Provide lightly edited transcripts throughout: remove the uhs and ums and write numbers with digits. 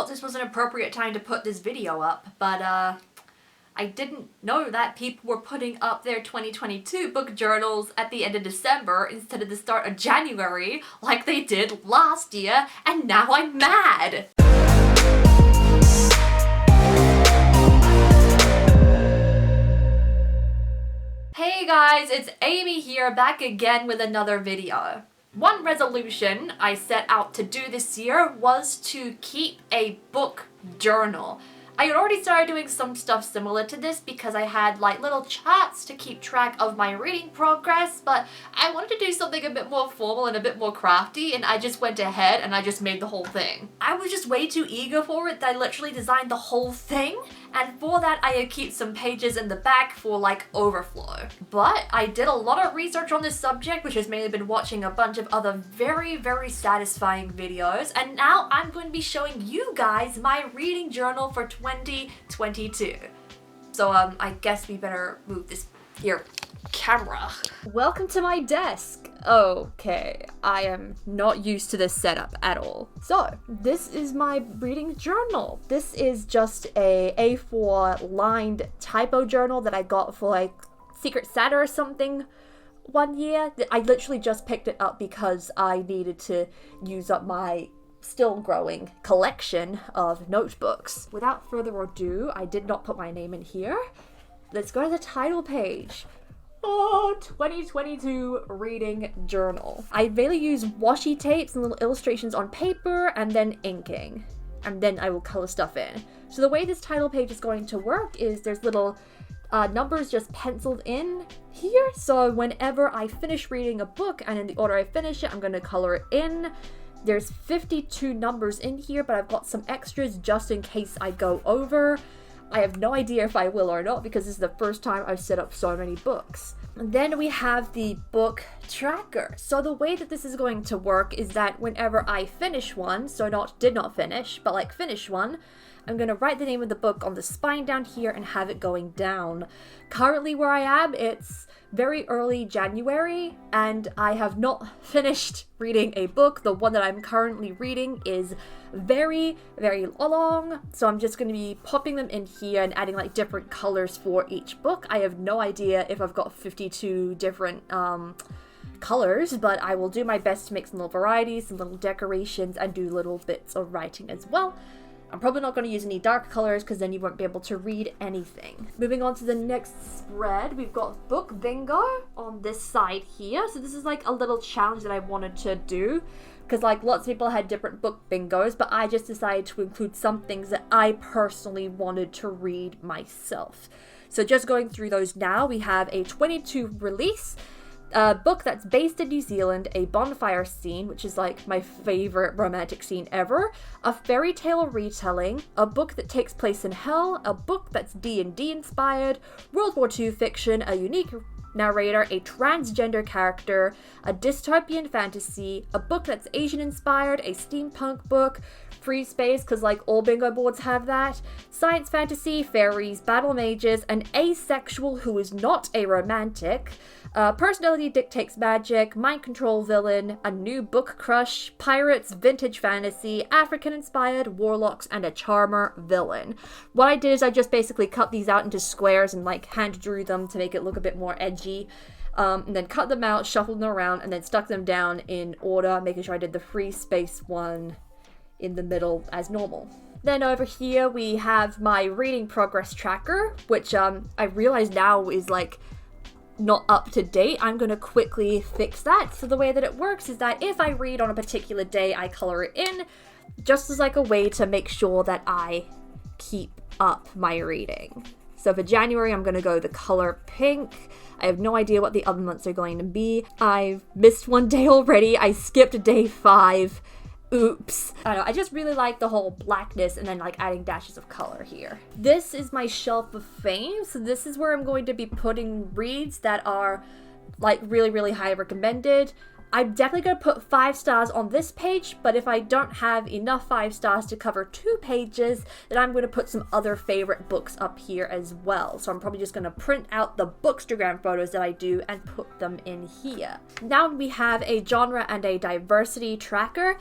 thought this was an appropriate time to put this video up, but I didn't know that people were putting up their 2022 book journals at the end of December instead of the start of January like they did last year, and now I'm mad! Hey guys, it's Amy here, back again with another video. One resolution I set out to do this year was to keep a book journal. I had already started doing some stuff similar to this because I had like little charts to keep track of my reading progress, but I wanted to do something a bit more formal and a bit more crafty, and I just went ahead and I just made the whole thing. I was just way too eager for it that I literally designed the whole thing, and for that I had kept some pages in the back for like overflow. But I did a lot of research on this subject, which has mainly been watching a bunch of other very satisfying videos, and now I'm going to be showing you guys my reading journal for 2022. So I guess we better move this here camera. Welcome to my desk. Okay, I am not used to this setup at all. So this is my reading journal. This is just a A4 lined typo journal that I got for like Secret Santa or something one year. I literally just picked it up because I needed to use up my still growing collection of notebooks. Without further ado, I did not put my name in here. Let's go to the title page. Oh, 2022 reading journal. I mainly use washi tapes and little illustrations on paper and then inking. And then I will color stuff in. So the way this title page is going to work is there's little numbers just penciled in here. So whenever I finish reading a book and in the order I finish it, I'm going to color it in. There's 52 numbers in here, but I've got some extras just in case I go over. I have no idea if I will or not because this is the first time I've set up so many books. And then we have the book tracker. So the way that this is going to work is that whenever I finish one, so did not finish, but like finish one, I'm going to write the name of the book on the spine down here and have it going down. Currently where I am, it's very early January and I have not finished reading a book. The one that I'm currently reading is very long, so I'm just going to be popping them in here and adding like different colors for each book. I have no idea if I've got 52 different colors, but I will do my best to make some little varieties, some little decorations, and do little bits of writing as well. I'm probably not going to use any dark colors because then you won't be able to read anything. Moving on to the next spread, we've got book bingo on this side here. So this is like a little challenge that I wanted to do because like lots of people had different book bingos, but I just decided to include some things that I personally wanted to read myself. So just going through those now, we have a 22 release, a book that's based in New Zealand, a bonfire scene, which is like my favorite romantic scene ever, a fairy tale retelling, a book that takes place in hell, a book that's D&D inspired, World War II fiction, a unique narrator, a transgender character, a dystopian fantasy, a book that's Asian inspired, a steampunk book, free space because like all bingo boards have that, science fantasy, fairies, battle mages, an asexual who is not a romantic, personality dictates magic, mind control villain, a new book crush, pirates, vintage fantasy, African inspired, warlocks, and a charmer villain. What I did is I just basically cut these out into squares and like hand drew them to make it look a bit more edgy. And then cut them out, shuffled them around, and then stuck them down in order, making sure I did the free space one in the middle as normal. Then over here we have my reading progress tracker, which I realize now is like not up to date. I'm going to quickly fix that. So the way that it works is that if I read on a particular day, I color it in, just as like a way to make sure that I keep up my reading. So for January, I'm going to go the color pink. I have no idea what the other months are going to be. I've missed one day already. I skipped day 5. Oops. I don't know, I just really like the whole blackness and then like adding dashes of color here. This is my shelf of fame. So this is where I'm going to be putting reads that are like really high recommended. I'm definitely going to put 5 stars on this page, but if I don't have enough 5 stars to cover 2 pages, then I'm going to put some other favorite books up here as well. So I'm probably just going to print out the Bookstagram photos that I do and put them in here. Now we have a genre and a diversity tracker.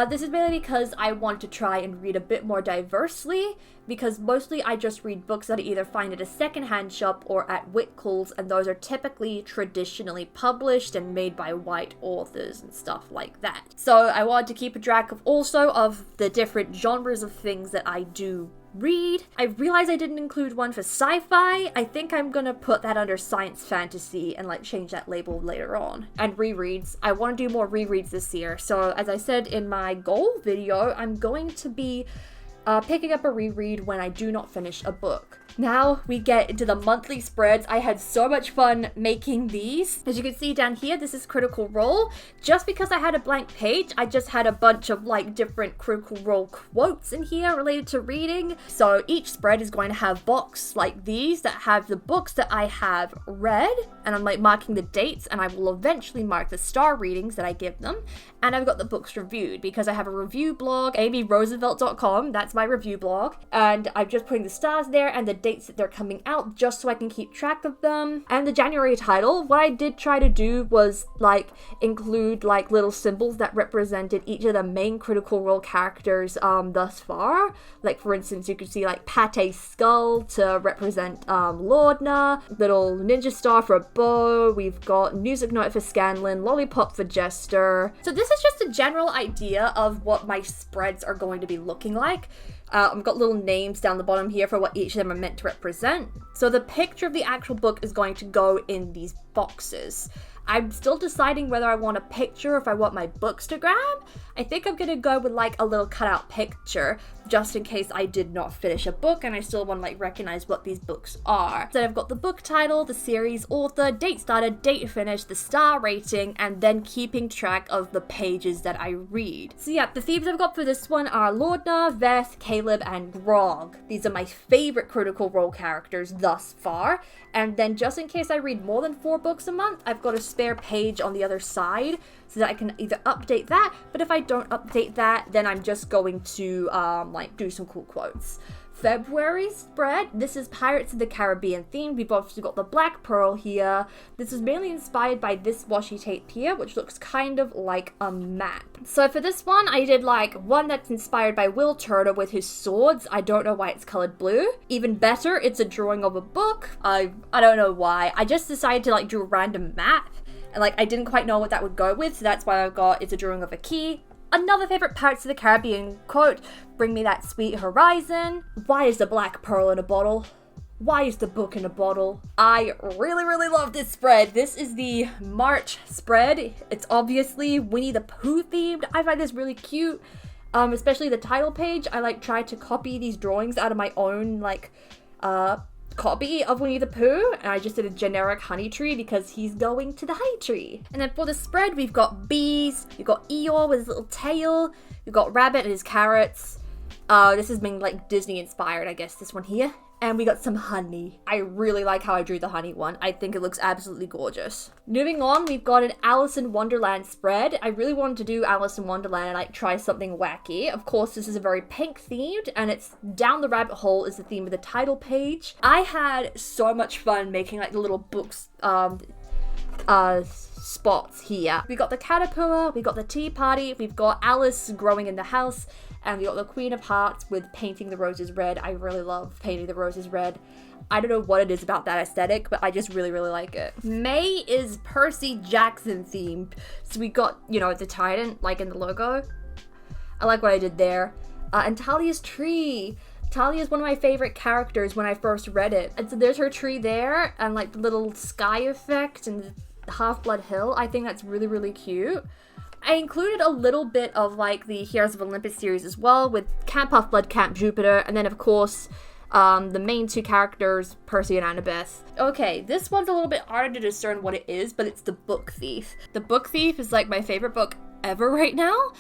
This is mainly because I want to try and read a bit more diversely, because mostly I just read books that I either find at a secondhand shop or at Wickles, and those are typically traditionally published and made by white authors and stuff like that. So I wanted to keep a track of also of the different genres of things that I do read. I realized I didn't include one for sci-fi. I think I'm gonna put that under science fantasy and like change that label later on. And rereads. I want to do more rereads this year. So as I said in my goal video, I'm going to be picking up a reread when I do not finish a book. Now we get into the monthly spreads. I had so much fun making these. As you can see down here, this is Critical Role. Just because I had a blank page, I just had a bunch of like different Critical Role quotes in here related to reading. So each spread is going to have boxes like these that have the books that I have read, and I'm like marking the dates, and I will eventually mark the star readings that I give them. And I've got the books reviewed because I have a review blog, amyroosevelt.com. That's my review blog, and I'm just putting the stars there and the dates that they're coming out just so I can keep track of them. And the January title, what I did try to do was like include like little symbols that represented each of the main Critical Role characters thus far. Like for instance, you could see like Pate's skull to represent Lordna, little ninja star for Bo, we've got music note for Scanlan, lollipop for Jester. So this is just a general idea of what my spreads are going to be looking like. I've got little names down the bottom here for what each of them are meant to represent. So the picture of the actual book is going to go in these boxes. I'm still deciding whether I want a picture or if I want my Bookstagram. I think I'm gonna go with like a little cutout picture just in case I did not finish a book and I still want to like recognize what these books are. So I've got the book title, the series author, date started, date finished, the star rating, and then keeping track of the pages that I read. So yeah, the themes I've got for this one are Lordna, Veth, Caleb, and Grog. These are my favorite Critical Role characters thus far. And then just in case I read more than 4 books a month, I've got a spare page on the other side so that I can either update that, but if I don't update that, then I'm just going to like do some cool quotes. February spread, this is Pirates of the Caribbean themed. We've obviously got the Black Pearl here. This is mainly inspired by this washi tape here, which looks kind of like a map. So for this one, I did like one that's inspired by Will Turner with his swords. I don't know why it's colored blue. Even better, it's a drawing of a book. I don't know why. I just decided to like do a random map, and like I didn't quite know what that would go with, so that's why I've got it's a drawing of a key. Another favorite Pirates of the Caribbean quote, bring me that sweet horizon. Why is the Black Pearl in a bottle? Why is the book in a bottle? I really love this spread. This is the March spread. It's obviously Winnie the Pooh themed. I find this really cute, especially the title page. I like tried to copy these drawings out of my own like copy of Winnie the Pooh, and I just did a generic honey tree because he's going to the honey tree. And then for the spread, we've got bees, we've got Eeyore with his little tail, we've got Rabbit and his carrots. This is being like Disney inspired, I guess, this one here. And we got some honey. I really like how I drew the honey one. I think it looks absolutely gorgeous. Moving on, we've got an Alice in Wonderland spread. I really wanted to do Alice in Wonderland and like try something wacky. Of course, this is a very pink themed, and it's Down the Rabbit Hole is the theme of the title page. I had so much fun making like the little books spots here. We got the caterpillar, we got the tea party, we've got Alice growing in the house, and we got the Queen of Hearts with painting the roses red. I really love painting the roses red. I don't know what it is about that aesthetic, but I just really like it. May is Percy Jackson themed. So we got, you know, the trident like in the logo. I like what I did there. And Talia's tree. Talia is one of my favorite characters when I first read it. And so there's her tree there, and like the little sky effect and Half-Blood Hill. I think that's really cute. I included a little bit of like the Heroes of Olympus series as well, with Camp Half-Blood, Camp Jupiter, and then of course the main 2 characters, Percy and Annabeth. Okay, this one's a little bit harder to discern what it is, but it's The Book Thief. The Book Thief is like my favorite book ever right now.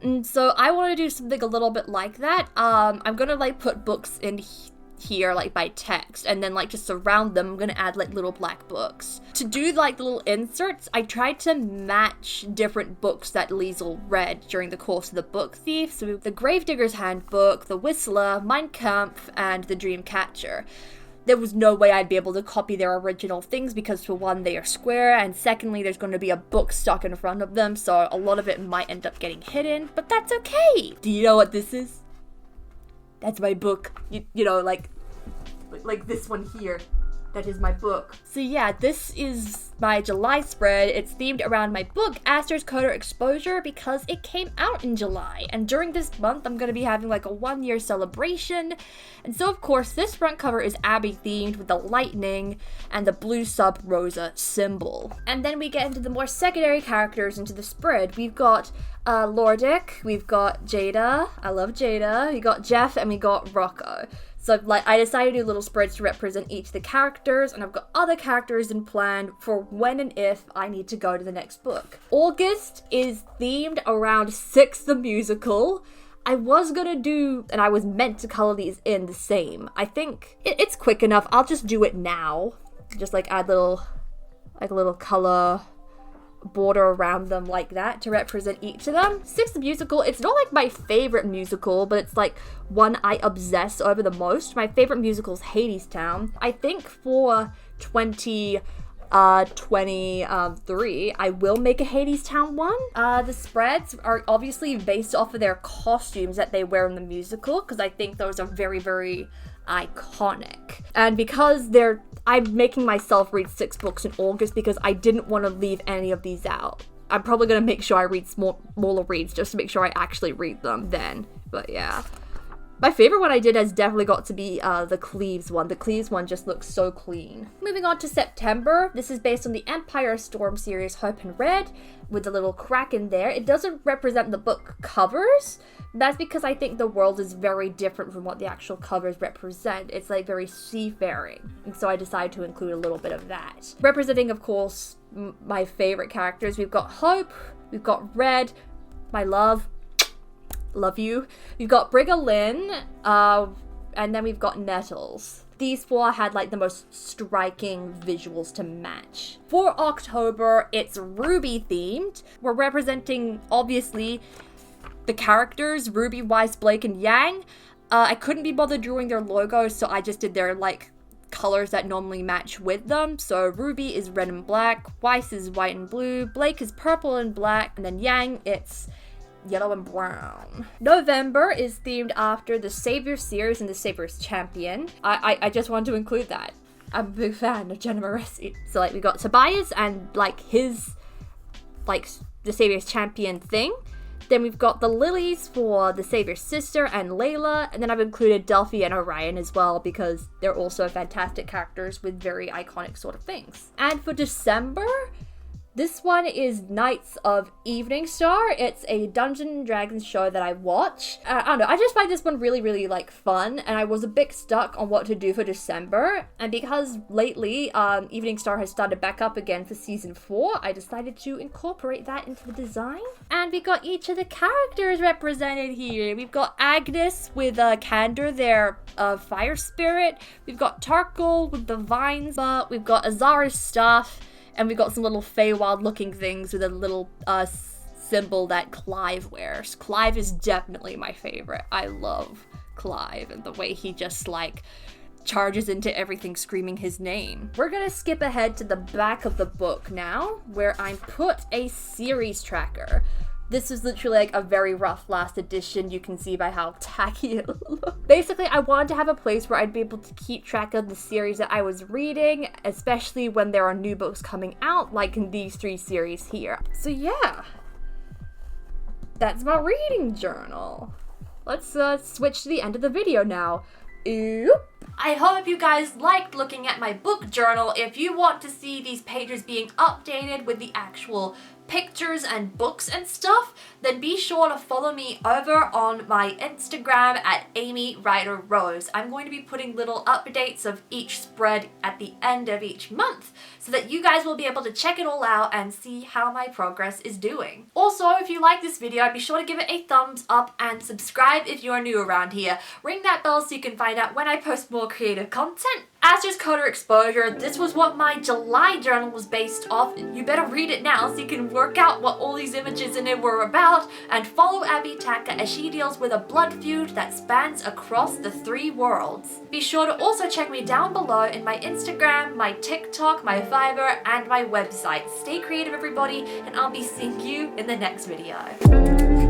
And so I want to do something a little bit like that. I'm gonna like put books in here like by text, and then like just around them I'm gonna add like little black books. To do like the little inserts, I tried to match different books that Liesl read during the course of the book thief. So the Gravedigger's Handbook, the Whistler, Mein Kampf, and the Dreamcatcher. There was no way I'd be able to copy their original things because, for one, they are square, and secondly, there's going to be a book stuck in front of them, so a lot of it might end up getting hidden, but that's okay. Do you know what this is? That's my book. You know, like this one here. That is my book. So yeah, this is my July spread. It's themed around my book, ASTER'S Coda Exposure, because it came out in July. And during this month, I'm going to be having like a 1-year celebration. And so, of course, this front cover is Abby themed with the lightning and the blue sub rosa symbol. And then we get into the more secondary characters into the spread. We've got Lordic, we've got Jada, I love Jada, we got Jeff, and we got Rocco. So, like, I decided to do little spreads to represent each of the characters, and I've got other characters in plan for when and if I need to go to the next book. August is themed around Six the Musical. I was gonna do, and I was meant to color these in the same. I think it's quick enough. I'll just do it now. Just, like, add little color border around them like that to represent each of them. Six the Musical, it's not like my favorite musical, but it's like one I obsess over the most. My favorite musical is Hadestown. I think for 2023 I will make a Hadestown one. The spreads are obviously based off of their costumes that they wear in the musical, because I think those are very, very iconic. And because I'm making myself read 6 books in August because I didn't want to leave any of these out. I'm probably going to make sure I read smaller reads just to make sure I actually read them then. But yeah. My favorite one I did has definitely got to be the Cleves one. The Cleves one just looks so clean. Moving on to September. This is based on the Empire Storm series Hope and Red with a little crack in there. It doesn't represent the book covers. That's because I think the world is very different from what the actual covers represent. It's like very seafaring. And so I decided to include a little bit of that. Representing, of course, my favorite characters. We've got Hope. We've got Red. My love. Love you. We've got Brigolin, and then we've got Nettles. These 4 had like the most striking visuals to match. For October, it's RWBY themed. We're representing, obviously, the characters, Ruby, Weiss, Blake, and Yang. I couldn't be bothered drawing their logos, so I just did their like colors that normally match with them. So Ruby is red and black, Weiss is white and blue, Blake is purple and black, and then Yang, it's yellow and brown. November is themed after the Savior series and the Savior's Champion. I just wanted to include that. I'm a big fan of Jenna Moresi. So like we got Tobias and like his like the Savior's Champion thing. Then we've got the Lilies for the Savior's sister and Layla, and then I've included Delphi and Orion as well because they're also fantastic characters with very iconic sort of things. And for December, this one is Knights of Eveningstar. It's a Dungeons & Dragons show that I watch. I don't know, I just find this one really, really, like, fun, and I was a bit stuck on what to do for December, and because lately, Eveningstar has started back up again for season 4, I decided to incorporate that into the design. And we got each of the characters represented here. We've got Agnes with Candor, their fire spirit. We've got Tarkle with the vines, we've got Azara's staff, and we got some little Feywild looking things with a little symbol that Clive wears. Clive is definitely my favorite. I love Clive and the way he just like charges into everything screaming his name. We're gonna skip ahead to the back of the book now, where I put a series tracker. This is literally like a very rough last edition. You can see by how tacky it looks. Basically, I wanted to have a place where I'd be able to keep track of the series that I was reading, especially when there are new books coming out, like in these 3 series here. So yeah, that's my reading journal. Let's switch to the end of the video now. Oop. I hope you guys liked looking at my book journal. If you want to see these pages being updated with the actual pictures and books and stuff, then be sure to follow me over on my Instagram at Amy Ryder Rose. I'm going to be putting little updates of each spread at the end of each month so that you guys will be able to check it all out and see how my progress is doing. Also, if you like this video, be sure to give it a thumbs up and subscribe if you're new around here. Ring that bell so you can find out when I post more creative content. ASTER'S Coda exposure, this was what my July journal was based off. You better read it now so you can work out what all these images in it were about, and follow Abby Taka as she deals with a blood feud that spans across the 3 worlds. Be sure to also check me down below in my Instagram, my TikTok, my Fiverr, and my website. Stay creative, everybody, and I'll be seeing you in the next video.